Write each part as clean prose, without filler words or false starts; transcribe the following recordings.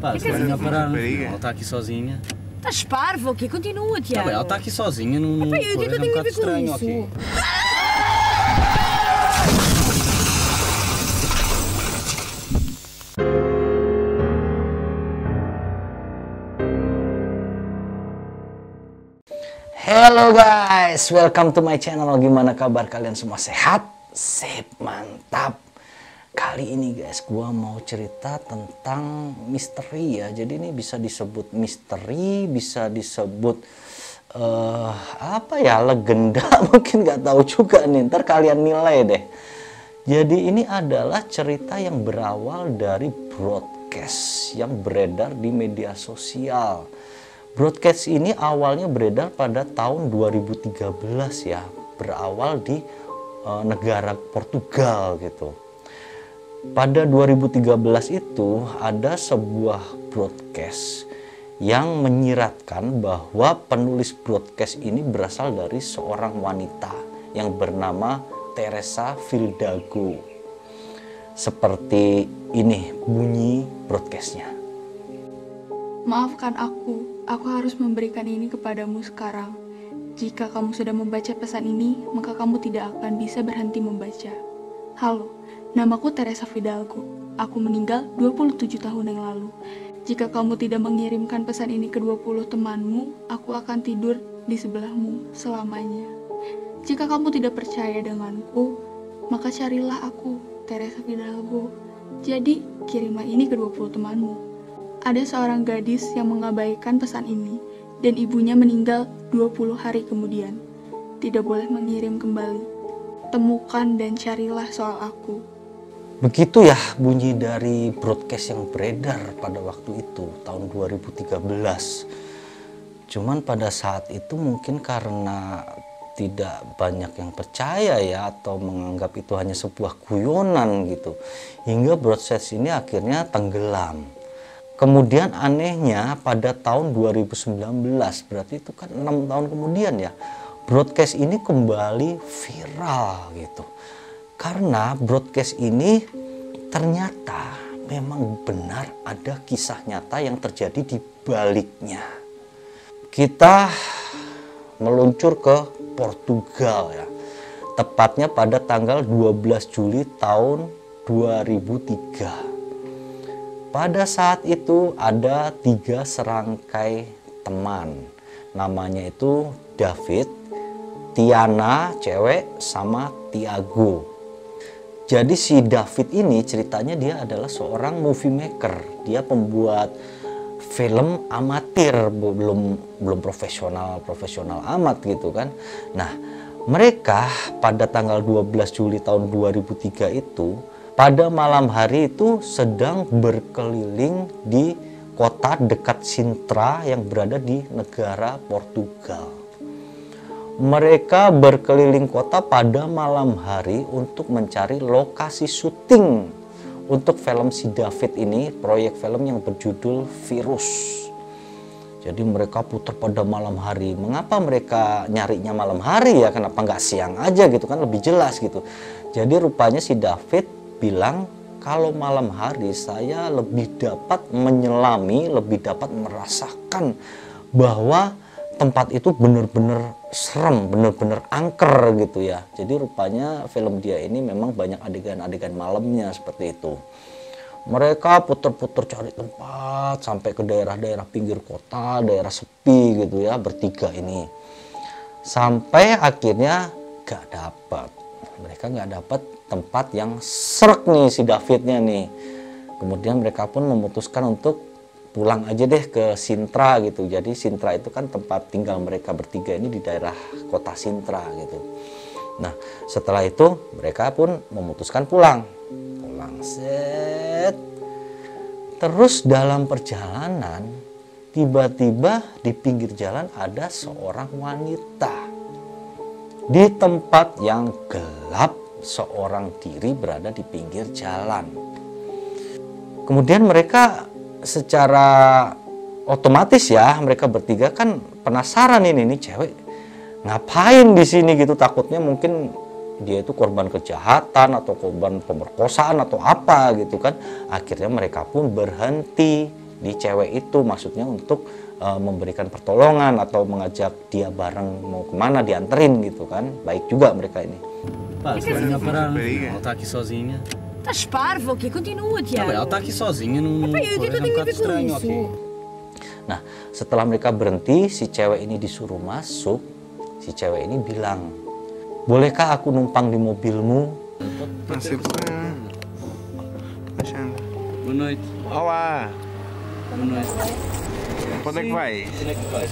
Pá, E se quer vai dizer, parar, rapariga. ela está aqui sozinha. Estás parvo, ok? Continua, Tá Tiago. bem, ela está aqui sozinha num Epá, e o que é que eu tenho a ver com estranho, isso? ok? Hello guys, welcome to my channel. Gimana kabar kalian semua? Sehat? Sip, mantap. Kali ini guys, gua mau cerita tentang misteri ya. Jadi ini bisa disebut misteri, bisa disebut apa ya, legenda. Mungkin nggak tahu juga nih. Ntar kalian nilai deh. Jadi ini adalah cerita yang berawal dari broadcast yang beredar di media sosial. Broadcast ini awalnya beredar pada tahun 2013 ya, berawal di negara Portugal gitu. Pada 2013 itu ada sebuah broadcast yang menyiratkan bahwa penulis broadcast ini berasal dari seorang wanita yang bernama Teresa Fildago. Seperti ini bunyi broadcastnya. Maafkan aku harus memberikan ini kepadamu sekarang. Jika kamu sudah membaca pesan ini, maka kamu tidak akan bisa berhenti membaca. Halo, namaku Teresa Fidalgo. Aku meninggal 27 tahun yang lalu. Jika kamu tidak mengirimkan pesan ini ke 20 temanmu, aku akan tidur di sebelahmu selamanya. Jika kamu tidak percaya denganku, maka carilah aku, Teresa Fidalgo. Jadi, kirimlah ini ke 20 temanmu. Ada seorang gadis yang mengabaikan pesan ini, dan ibunya meninggal 20 hari kemudian. Tidak boleh mengirim kembali. Temukan dan carilah soal aku. Begitu ya bunyi dari broadcast yang beredar pada waktu itu, tahun 2013. Cuman pada saat itu mungkin karena tidak banyak yang percaya ya, atau menganggap itu hanya sebuah guyonan gitu, hingga broadcast ini akhirnya tenggelam. Kemudian anehnya pada tahun 2019, berarti itu kan 6 tahun kemudian ya, broadcast ini kembali viral gitu. Karena broadcast ini ternyata memang benar ada kisah nyata yang terjadi di baliknya. Kita meluncur ke Portugal ya, tepatnya pada tanggal 12 Juli tahun 2003. Pada saat itu ada 3 serangkai teman, namanya itu David, Tiana cewek, sama Tiago. Jadi si David ini ceritanya dia adalah seorang movie maker, dia pembuat film amatir, belum profesional amat gitu kan. Nah, mereka pada tanggal 12 Juli tahun 2003 itu pada malam hari itu sedang berkeliling di kota dekat Sintra yang berada di negara Portugal. Mereka berkeliling kota pada malam hari untuk mencari lokasi syuting untuk film si David ini, proyek film yang berjudul Virus. Jadi mereka putar pada malam hari. Mengapa mereka nyarinya malam hari ya? Kenapa nggak siang aja gitu kan, lebih jelas gitu. Jadi rupanya si David bilang, kalau malam hari saya lebih dapat menyelami, lebih dapat merasakan bahwa tempat itu benar-benar serem, benar-benar angker gitu ya. Jadi rupanya film dia ini memang banyak adegan-adegan malamnya seperti itu. Mereka putar-putar cari tempat sampai ke daerah-daerah pinggir kota, daerah sepi gitu ya, bertiga ini. Sampai akhirnya gak dapat. Mereka nggak dapat tempat yang srek nih si Davidnya nih. Kemudian mereka pun memutuskan untuk pulang aja deh ke Sintra gitu. Jadi Sintra itu kan tempat tinggal mereka bertiga ini di daerah kota Sintra gitu. Nah setelah itu mereka pun memutuskan pulang set. Terus dalam perjalanan tiba-tiba di pinggir jalan ada seorang wanita. Di tempat yang gelap, seorang diri berada di pinggir jalan. Kemudian mereka secara otomatis ya, mereka bertiga kan penasaran ini cewek ngapain di sini gitu. Takutnya mungkin dia itu korban kejahatan atau korban pemerkosaan atau apa gitu kan. Akhirnya mereka pun berhenti di cewek itu, maksudnya untuk memberikan pertolongan atau mengajak dia bareng mau kemana, dianterin gitu kan. Baik juga mereka ini. Pá, se vai parar, ela está aqui sozinha. Estás parvo, ok? Continua, Tiago. Ela está aqui sozinha, não Epá, e o que é que eu tenho a ver com estranho, isso? ok? Nah, setelah mereka berhenti, si cewek ini disuruh masuk. Si cewek ini bilang, bolehkah aku numpang di mobilmu? Não sei porquê. Achando. Boa noite. Olá! Boa noite. Para onde é que vais? Onde é que vais?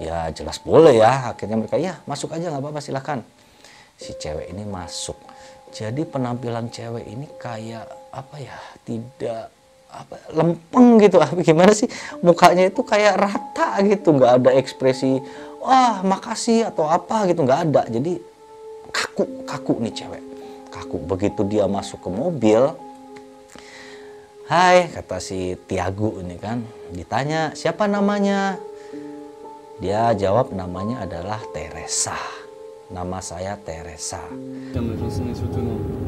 Ya jelas boleh ya. Akhirnya mereka, ya masuk aja nggak apa-apa silahkan. Si cewek ini masuk. Jadi penampilan cewek ini kayak apa ya, tidak apa lempeng gitu, apa gimana sih, mukanya itu kayak rata gitu, nggak ada ekspresi wah makasih atau apa gitu, nggak ada. Jadi kaku nih cewek, kaku. Begitu dia masuk ke mobil, hai kata si Tiago ini kan, ditanya siapa namanya, dia jawab namanya adalah Teresa, nama saya Teresa. Mas não sei se o teu nome.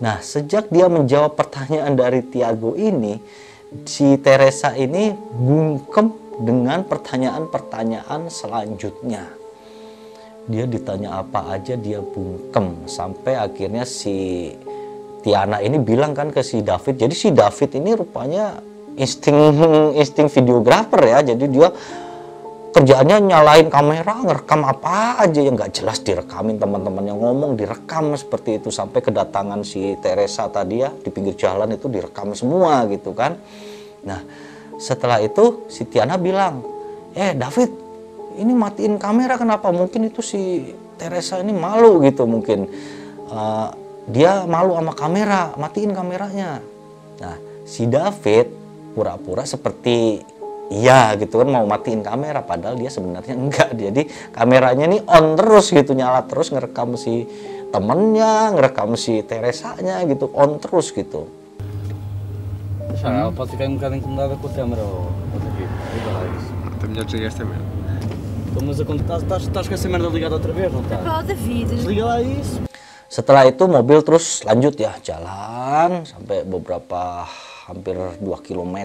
Nah, sejak dia menjawab pertanyaan dari Tiago ini, si Teresa ini bungkem dengan pertanyaan-pertanyaan selanjutnya. Dia ditanya apa aja dia bungkem, sampai akhirnya si Tiana ini bilang kan ke si David. Jadi si David ini rupanya insting videografer ya, jadi dia kerjaannya nyalain kamera, ngerekam apa aja yang nggak jelas direkamin, teman-teman yang ngomong direkam seperti itu, sampai kedatangan si Teresa tadi ya di pinggir jalan itu direkam semua gitu kan. Nah setelah itu si Tiana bilang, David ini matiin kamera kenapa? Mungkin itu si Teresa ini malu gitu, mungkin dia malu sama kamera, matiin kameranya. Nah si David pura-pura seperti iya gitu kan, mau matiin kamera, padahal dia sebenarnya enggak. Jadi kameranya nih on terus gitu, nyala terus, ngerekam si temennya, ngerekam si Teresanya gitu, on terus gitu. Ela pode ficar um bocado incomodada com a câmera, David. Liga lá isso. Está melhor desligar esta merda. Mas estás com essa merda ligada outra vez, não está? Pá, David. Desliga lá isso. Setelah itu mobil terus lanjut ya, jalan sampai beberapa hampir 2 km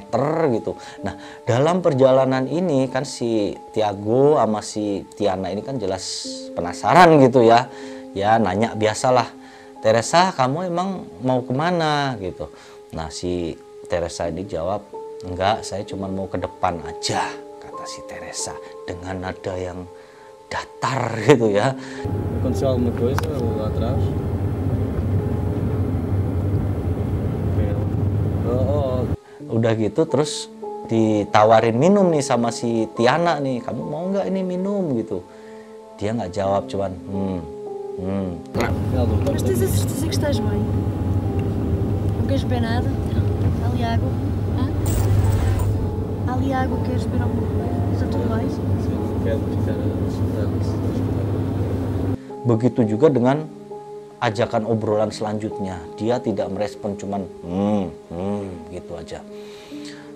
gitu. Nah dalam perjalanan ini kan si Tiago sama si Tiana ini kan jelas penasaran gitu ya. Ya nanya biasalah, Teresa kamu emang mau kemana gitu. Nah si Teresa ini jawab, enggak saya cuma mau ke depan aja, kata si Teresa dengan nada yang datar gitu ya. Aconteceu alguma coisa lá atrás? Udah gitu terus ditawarin minum nih sama si Tiana nih, kamu mau nggak ini minum gitu. Dia nggak jawab, cuman Mas tens a certeza que estás bem? Não queres beber nada? Há ali água? Hã? Há ali água, queres beber alguma coisa? Está tudo bem? Quero ficar sentado. Begitu juga dengan ajakan obrolan selanjutnya, dia tidak merespon, cuman gitu aja.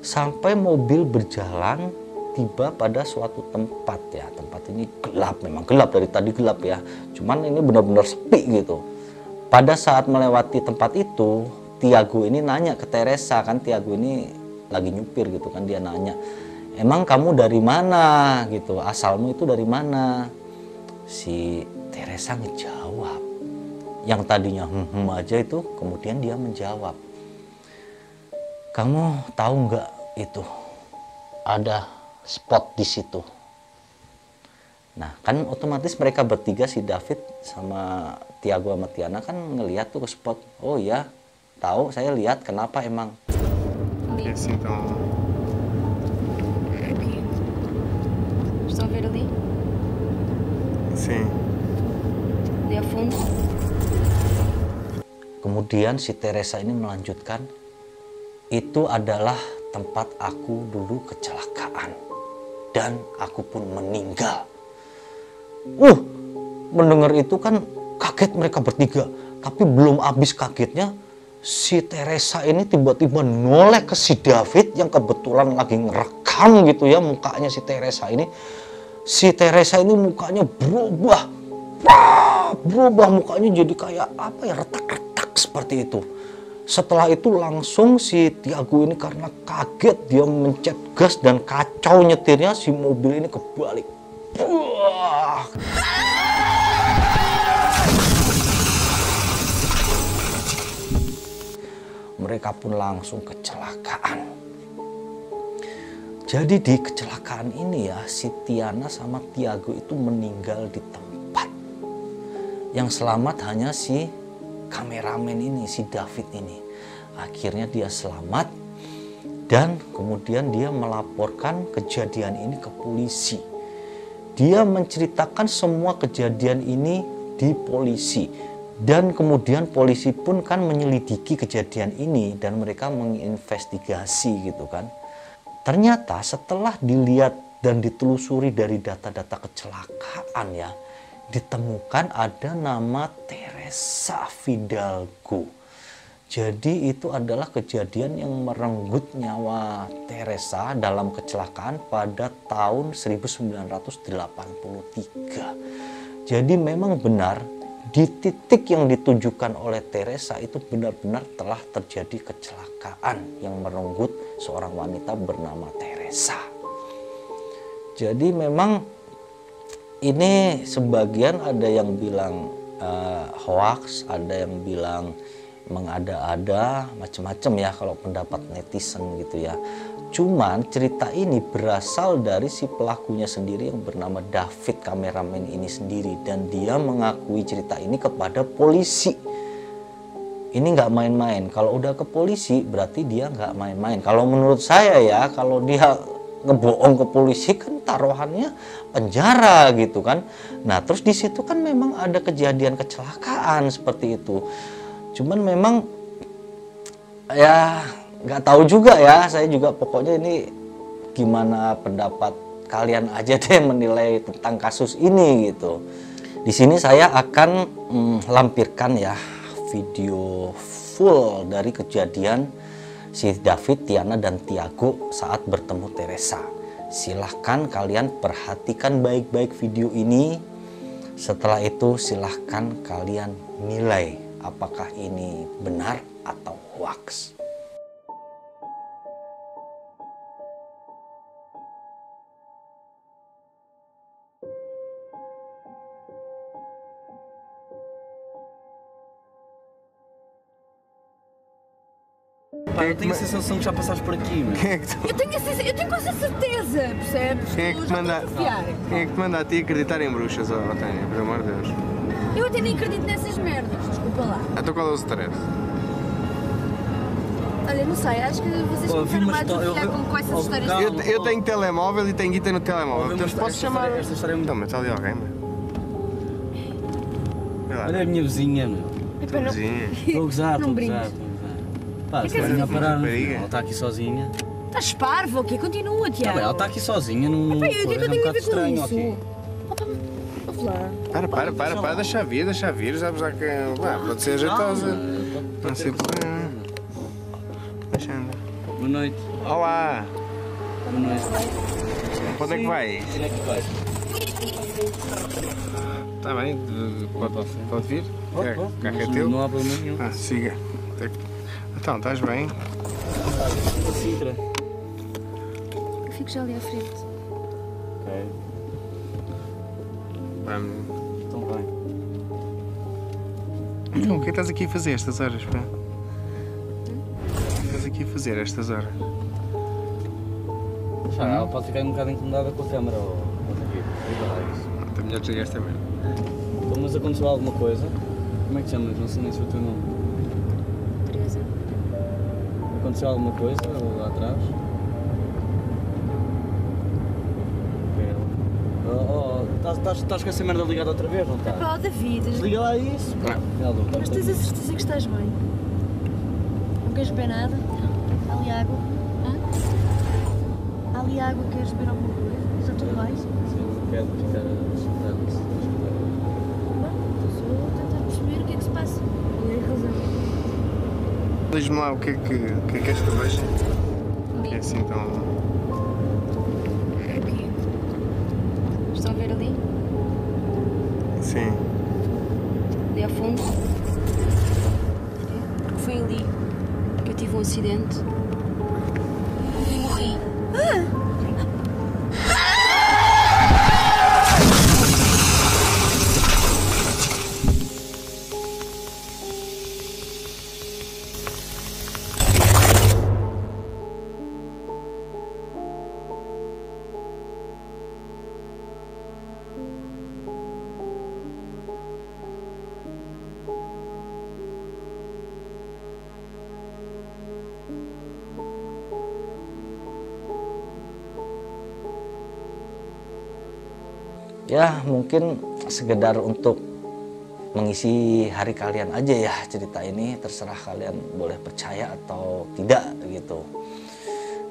Sampai mobil berjalan tiba pada suatu tempat ya. Tempat ini gelap, memang gelap, dari tadi gelap ya. Cuman ini benar-benar sepi gitu. Pada saat melewati tempat itu, Tiago ini nanya ke Teresa, kan Tiago ini lagi nyupir gitu kan, dia nanya, emang kamu dari mana gitu, asalmu itu dari mana? Si Teresa ngejawab. Yang tadinya aja itu, kemudian dia menjawab, kamu tahu nggak itu ada spot di situ. Nah kan otomatis mereka bertiga, si David sama Tiago sama Tiana kan ngelihat tuh ke spot. Oh ya tahu, saya lihat, kenapa emang? É assim tão. O quê? Estão a ver ali? Sim. Ali ao fundo? Kemudian si Teresa ini melanjutkan, itu adalah tempat aku dulu kecelakaan dan aku pun meninggal. Mendengar itu kan kaget mereka bertiga, tapi belum habis kagetnya, si Teresa ini tiba-tiba noleh ke si David yang kebetulan lagi ngerekam gitu ya mukanya si Teresa ini. Si Teresa ini mukanya berubah mukanya jadi kayak apa ya, retak-retak seperti itu. Setelah itu langsung si Tiago ini karena kaget dia mencet gas dan kacau nyetirnya, si mobil ini kebalik. Buah. Mereka pun langsung kecelakaan. Jadi di kecelakaan ini ya, si Tiana sama Tiago itu meninggal di tempat. Yang selamat hanya si kameramen ini, si David ini. Akhirnya dia selamat dan kemudian dia melaporkan kejadian ini ke polisi. Dia menceritakan semua kejadian ini di polisi. Dan kemudian polisi pun kan menyelidiki kejadian ini dan mereka menginvestigasi gitu kan. Ternyata setelah dilihat dan ditelusuri dari data-data kecelakaan ya, ditemukan ada nama Teresa Fidalgo. Jadi itu adalah kejadian yang merenggut nyawa Teresa dalam kecelakaan pada tahun 1983. Jadi memang benar di titik yang ditujukan oleh Teresa itu benar-benar telah terjadi kecelakaan yang merenggut seorang wanita bernama Teresa. Jadi memang ini sebagian ada yang bilang hoax, ada yang bilang mengada-ada, macam-macam ya kalau pendapat netizen gitu ya. Cuman cerita ini berasal dari si pelakunya sendiri yang bernama David, kameramen ini sendiri, dan dia mengakui cerita ini kepada polisi. Ini nggak main-main. Kalau udah ke polisi berarti dia nggak main-main. Kalau menurut saya ya, kalau dia ngebohong ke polisi kan taruhannya penjara gitu kan. Nah terus di situ kan memang ada kejadian kecelakaan seperti itu. Cuman memang ya nggak tahu juga ya, saya juga pokoknya ini gimana pendapat kalian aja deh menilai tentang kasus ini gitu. Di sini saya akan lampirkan ya video full dari kejadian si David, Tiana, dan Tiago saat bertemu Teresa. Silahkan kalian perhatikan baik-baik video ini. Setelah itu silahkan kalian nilai apakah ini benar atau hoax. Pá, eu tenho a sensação que já passaste por aqui, mas... Quem é que tu... Eu tenho quase a certeza, percebes? Quem é que te Já manda... estou a confiar. Quem é que te manda a ti acreditar em bruxas, ó, Tânia? Pelo amor de Deus. Eu até nem acredito nessas merdas, desculpa lá. Então qual é o stress? Olha, não sei, acho que vocês Pô, começaram vi mais a uma ficar história- com essas Oh, histórias. calma. Eu tenho telemóvel e tenho guita no telemóvel. Ouvi uma Portanto, posso história- chamar... esta história é muito- Então, mas está ali alguém, meu. Vê lá. Olha a minha vizinha, meu. Epá, não- Vizinha. Estou a gozar, Não estou a brinques. gozar, estou a gozar. Pá, se que vai a parar, rapariga? ela está aqui sozinha. Estás parvo, ok? Continua, Tá Tiago. bem, ela está aqui sozinha, não... Epá, e o que é que eu é um tenho a bocado ver com estranho, isso? ok. Opa, ouve lá. Para, deixa vir, sabes lá que... Pode ser jeitosa. Não sei problema. Deixa andar. Boa noite. Olá! Boa noite. Para onde é que vais? Onde é que vais? Está bem, pode vir? Pode, É, pode. o carro é teu? Não há problema nenhum. Ah, siga. Então, estás bem? Estou Sintra. Eu fico já ali à frente. Ok, Vamos. então vai. Então, o que é que estás aqui a fazer estas horas, pá? O que estás aqui a fazer estas horas? Já, ela pode ficar um bocado incomodada com a câmera ou aqui. Diga lá isso. Está melhor desligar esta merda. Então, mas aconteceu alguma coisa? Como é que te chamas? Não sei nem se foi o teu nome. Teresa. Aconteceu alguma coisa lá atrás? Estás com essa merda ligada outra vez, não estás? Pá, David, Desliga lá isso. mas tens a certeza que estás bem? Não queres beber nada? Há ali água? Hã? Há ali água, queres beber alguma coisa? Está tudo bem? Quero ficar assustado. Estou só a tentar perceber o que é que se passa. E é razão. Diz-me lá o que é que queres que eu veja? Que é assim tão... O quê? Estão a ver ali? Sim. Ali ao fundo? foi ali que eu tive um acidente e morri. Ya mungkin sekedar untuk mengisi hari kalian aja ya cerita ini, terserah kalian boleh percaya atau tidak gitu.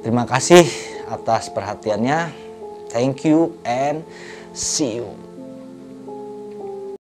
Terima kasih atas perhatiannya, thank you and see you.